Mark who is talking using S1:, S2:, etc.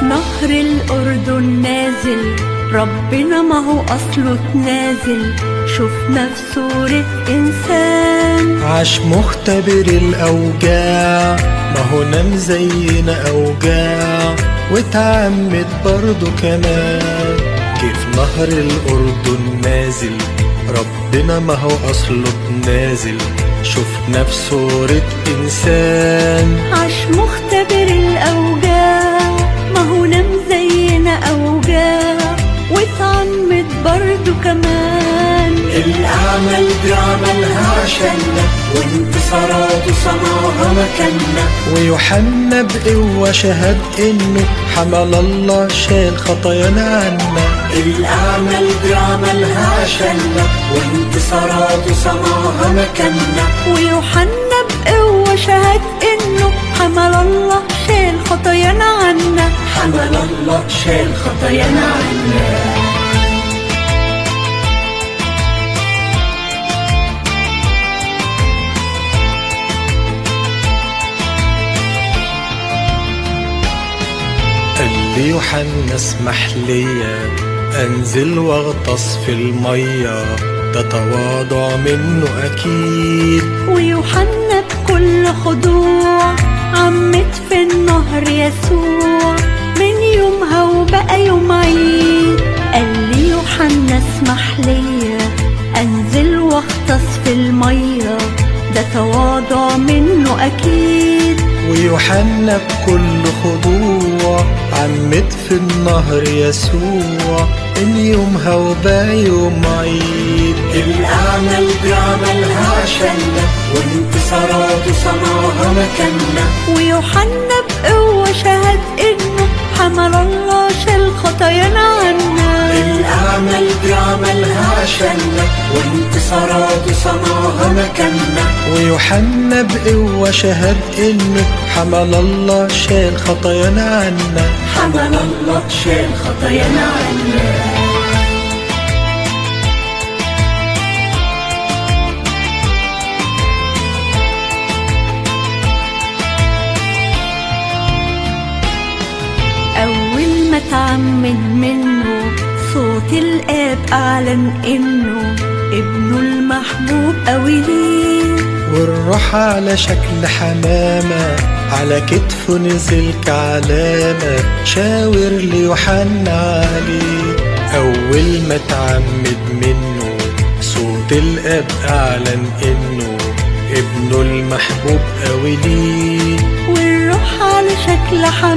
S1: نهر الأردن نازل، ربنا ما هو أصله تنازل، شفنا في صورة إنسان.
S2: عاش مختبر الأوجاع، ما هو نام زينا أوجاع، واتعمد برضو كمان. كيف نهر الأردن نازل، ربنا ما هو أصله تنازل، شفنا في صورة إنسان.
S1: عاش مختبر الأوجاع، ما هو نام زينا أوجاع، واتعمد برضو كمان.
S2: الأعمال بعملها عشاننا، وانتصاراته صنعها مكاننا. ويوحنا بقوة شهد إنه حمل الله شال خطايانا عنا. الأعمال بعملها عشاننا، وانتصاراته صنعها مكاننا.
S1: ويوحنا بقوة شهد إنه حمل الله شال خطايانا عنا.
S2: حمل الله شال خطايانا عنا. قال لي يوحنا اسمح ليا انزل واغطس في المية، ده تواضع منه اكيد.
S1: ويوحنا بكل خضوع عمت في النهر يسوع، من يومها وبقى يوم عيد. قال لي يوحنا اسمح ليا انزل واغطس في المية، ده تواضع منه اكيد.
S2: ويوحنا بكل خضوع عمت في النهر يسوع، من يومها وبقى يوم عيد. الأعمال بعملها عشاننا، وانتصاراته صنعها مكاننا.
S1: ويوحنا بقوة شهد إنه حمل الله شال خطايانا عنا.
S2: الأعمال بعملها عشاننا، وانتصاراته صنعها مكاننا. ويوحنا بقوة شهد إنه حمل الله شال خطايانا عنا.
S1: حمل الله شال خطايانا عنا. أول ما اتعمد منه صوت الآب أعلن إنه ابنه المحبوب أوي ليه.
S2: والروح على شكل حمامة على كتفه نزل كعلامة، شاور ليوحنا عليه. أول ما اتعمد منه صوت الآب أعلن إنه ابنه المحبوب أوي ليه.
S1: والروح على شكل حمامة